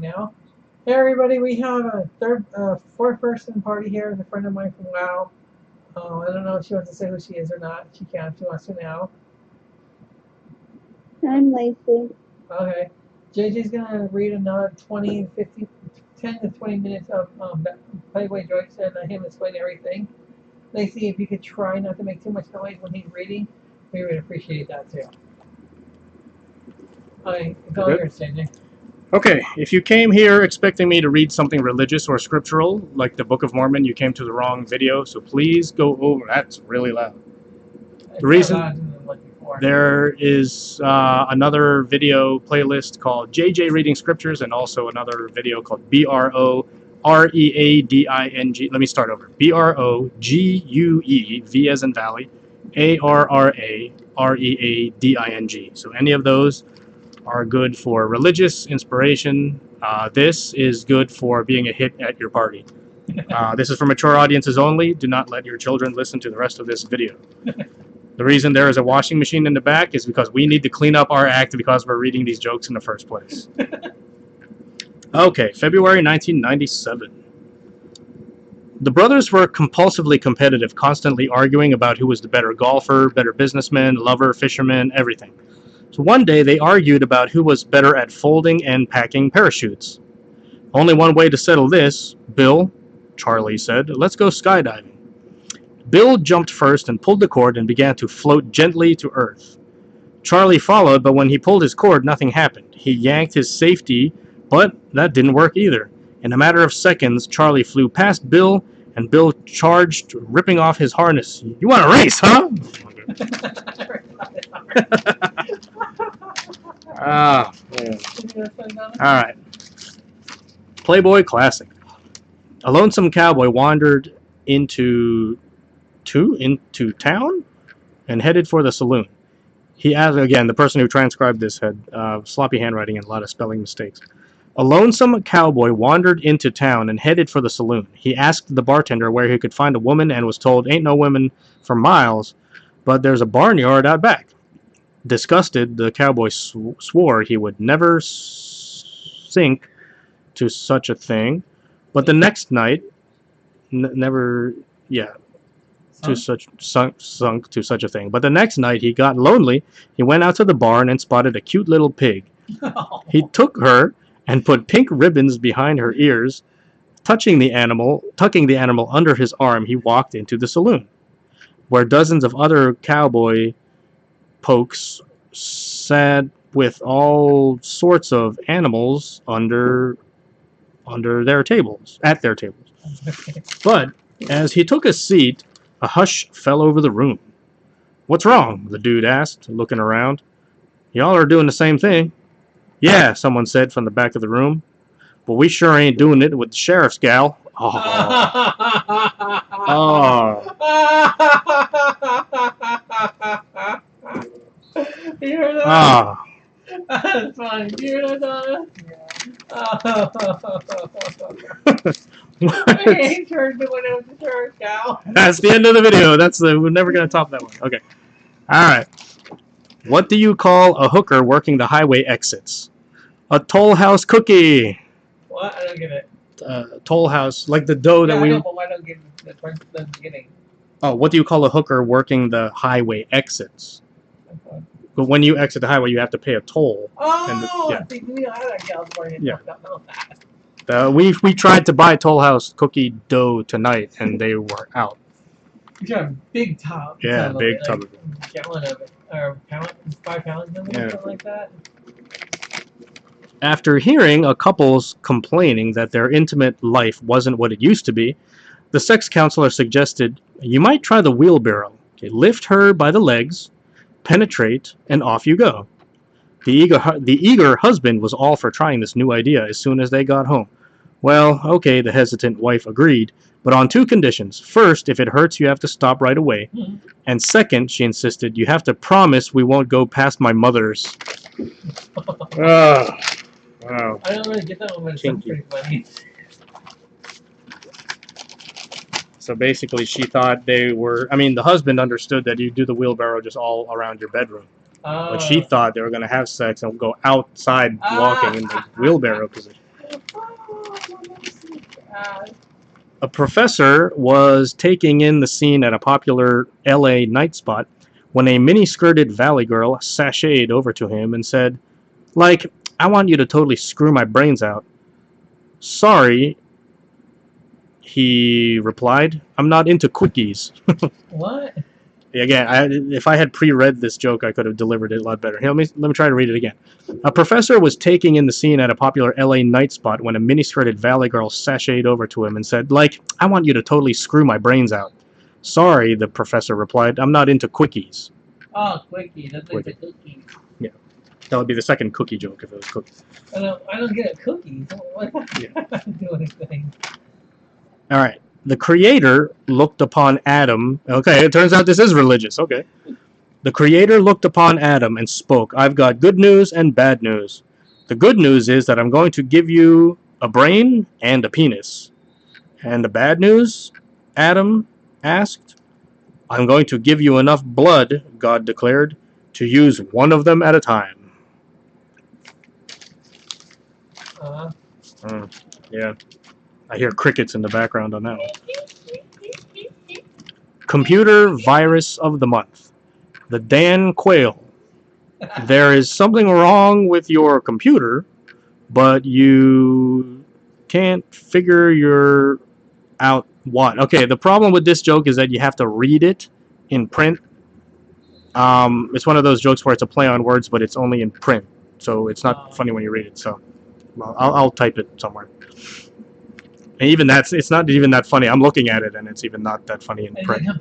now. Hey everybody, we have a fourth-person party here. It's a friend of mine from WoW. I don't know if she wants to say who she is or not. She can if she wants to now. I'm Lacey. Okay. JJ's gonna read another 20, 50, 10 to 20 minutes of Playboy jokes and him explain everything. Lacey, if you could try not to make too much noise when he's reading, we would appreciate that too. Okay, it's all yours, JJ. Okay, if you came here expecting me to read something religious or scriptural, like the Book of Mormon, you came to the wrong video, so please go over. That's really loud. The reason there is another video playlist called JJ Reading Scriptures and also another video called BROREADING. Let me start over. BROGUE, V as in Valley, ARRAREADING. So any of those are good for religious inspiration. This is good for being a hit at your party. This is for mature audiences only. Do not let your children listen to the rest of this video. The reason there is a washing machine in the back is because we need to clean up our act because we're reading these jokes in the first place. Okay, February 1997. The brothers were compulsively competitive, constantly arguing about who was the better golfer, better businessman, lover, fisherman, everything. So one day they argued about who was better at folding and packing parachutes. Only one way to settle this, Bill, Charlie said, let's go skydiving. Bill jumped first and pulled the cord and began to float gently to earth. Charlie followed, but when he pulled his cord, nothing happened. He yanked his safety, but that didn't work either. In a matter of seconds, Charlie flew past Bill, and Bill charged, ripping off his harness. You want to race, huh? Alright. Playboy Classic. A lonesome cowboy wandered into town and headed for the saloon. He asked, again, the person who transcribed this had sloppy handwriting and a lot of spelling mistakes. A lonesome cowboy wandered into town and headed for the saloon. He asked the bartender where he could find a woman and was told, ain't no women for miles, but there's a barnyard out back. Disgusted, the cowboy swore he would never sink to such a thing, but the next night, sunk to such a thing. But the next night he got lonely. He went out to the barn and spotted a cute little pig. He took her and put pink ribbons behind her ears. Tucking the animal under his arm, he walked into the saloon, where dozens of other cowboy pokes sat with all sorts of animals at their tables. But as he took a seat, a hush fell over the room. What's wrong? The dude asked, looking around. Y'all are doing the same thing. Yeah, someone said from the back of the room. But we sure ain't doing it with the sheriff's gal. Oh. You heard that? Ah. That's funny. You hear that? Yeah. He turned the window with the sheriff's gal. That's the end of the video. We're never gonna top that one. Okay. All right. What do you call a hooker working the highway exits? A toll house cookie. What? I don't get it. Toll house, like the dough that we. I know, but why don't get the beginning? Oh, what do you call a hooker working the highway exits? Okay. But when you exit the highway, you have to pay a toll. Oh, yeah. We don't have that California. Yeah. We tried to buy Toll House cookie dough tonight, and they were out. You got a big tub. Yeah, big tub of it. Gallon of it, or pound, 5 pounds of it, or something like that. After hearing a couple's complaining that their intimate life wasn't what it used to be, the sex counselor suggested you might try the wheelbarrow. Okay, lift her by the legs, penetrate, and off you go. The eager husband was all for trying this new idea as soon as they got home. Well, okay, the hesitant wife agreed, but on 2 conditions. First, if it hurts, you have to stop right away. And second, she insisted, you have to promise we won't go past my mother's. Wow. I don't really get that one, but it's pretty funny. So basically, she thought they were... I mean, the husband understood that you do the wheelbarrow just all around your bedroom. But she thought they were going to have sex and go outside walking in the wheelbarrow position. Uh, A professor was taking in the scene at a popular LA night spot when a mini-skirted valley girl sashayed over to him and said, like, I want you to totally screw my brains out. Sorry, he replied. I'm not into quickies. what? Again, if I had pre-read this joke, I could have delivered it a lot better. Here, let me try to read it again. A professor was taking in the scene at a popular LA night spot when a mini-skirted valley girl sashayed over to him and said, like, I want you to totally screw my brains out. Sorry, the professor replied. I'm not into quickies. Oh, quickie. That's like the cookies. Yeah. That would be the second cookie joke if it was cookies. I don't get a cookie. What? Yeah. I don't do anything. All right. The creator looked upon Adam. Okay, it turns out this is religious. Okay. The creator looked upon Adam and spoke, I've got good news and bad news. The good news is that I'm going to give you a brain and a penis. And the bad news? Adam asked. I'm going to give you enough blood, God declared, to use one of them at a time. Yeah. I hear crickets in the background on that one. Computer virus of the month. The Dan Quayle. There is something wrong with your computer, but you can't figure out what. Okay, the problem with this joke is that you have to read it in print. It's one of those jokes where it's a play on words, but it's only in print, so it's not funny when you read it. So, well, I'll type it somewhere. And even it's not even that funny. I'm looking at it, and it's even not that funny in print. Is it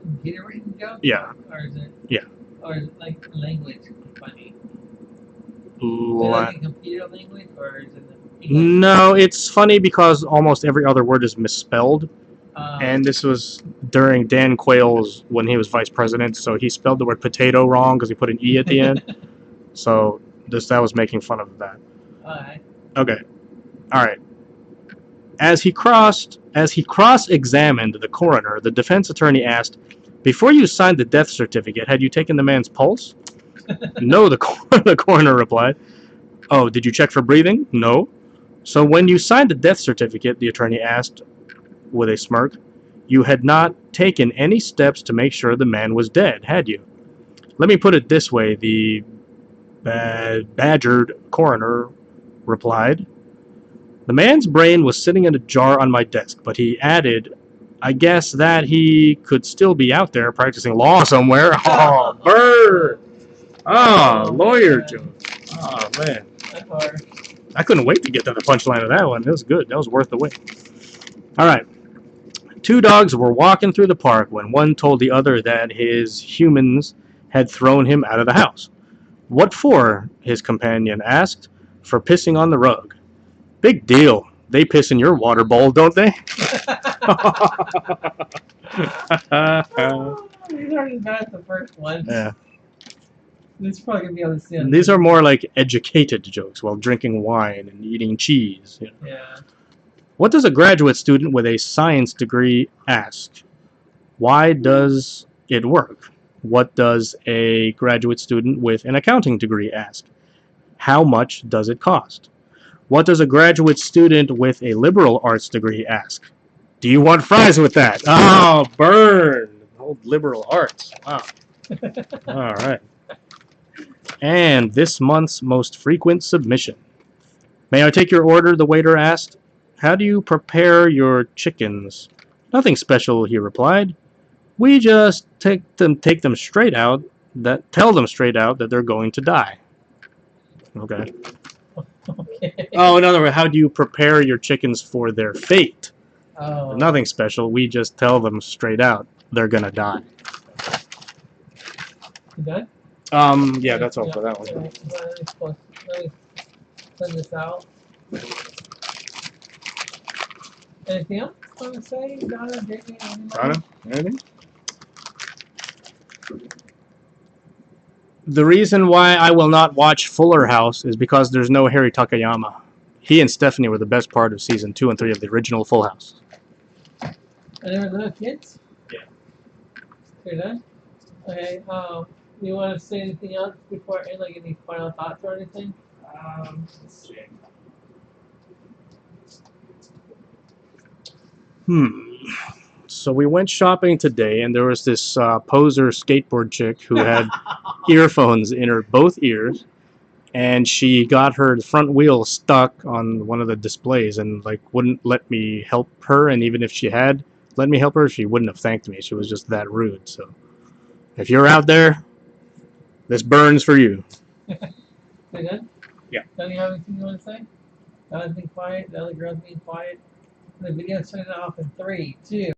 computer reading joke? Yeah. Or is it? Yeah. Or is it like language funny? Is it La- like a computer language, or is it English? No, it's funny because almost every other word is misspelled. And this was during Dan Quayle's when he was vice president, so he spelled the word potato wrong because he put an E at the end. So that was making fun of that. Alright. Okay. All right. As he cross-examined the coroner, the defense attorney asked, "Before you signed the death certificate, had you taken the man's pulse?" No, the coroner replied. "Oh, did you check for breathing?" No. So when you signed the death certificate, the attorney asked with a smirk, you had not taken any steps to make sure the man was dead, had you? Let me put it this way, the badgered coroner replied. The man's brain was sitting in a jar on my desk, but he added, I guess that he could still be out there practicing law somewhere. Oh, bird! Oh, lawyer joke. Oh, man. That's hard. I couldn't wait to get to the punchline of that one. That was good. That was worth the wait. All right. Two dogs were walking through the park when one told the other that his humans had thrown him out of the house. What for? His companion asked. For pissing on the rug. Big deal. They piss in your water bowl, don't they? These aren't as bad as the first one. Yeah. This is probably gonna be on the scene. These are more like educated jokes while drinking wine and eating cheese. You know. Yeah. What does a graduate student with a science degree ask? Why does it work? What does a graduate student with an accounting degree ask? How much does it cost? What does a graduate student with a liberal arts degree ask? Do you want fries with that? Oh, burn! Old liberal arts. Wow. All right. And this month's most frequent submission. May I take your order? The waiter asked. How do you prepare your chickens? Nothing special, he replied. We just tell them straight out that they're going to die. Okay. Okay. Oh, in other words, how do you prepare your chickens for their fate? Oh. Nothing special. We just tell them straight out they're gonna die. You done? Yeah, that's all for that one. Let me send this out. Anything else you want to say, Donna, Jamie, anybody? Donna, anything? The reason why I will not watch Fuller House is because there's no Harry Takayama. He and Stephanie were the best part of season 2 and 3 of the original Full House. And there were little kids? Yeah. You're done? Okay, you want to say anything else before I end, like any final thoughts or anything? Let's see. So we went shopping today, and there was this poser skateboard chick who had earphones in her both ears, and she got her front wheel stuck on one of the displays, and like wouldn't let me help her. And even if she had let me help her, she wouldn't have thanked me. She was just that rude. So if you're out there, this burns for you. They good? Yeah. Don't you have anything you want to say? I was being quiet. The other girl's being quiet. The video's turning off in 3, 2.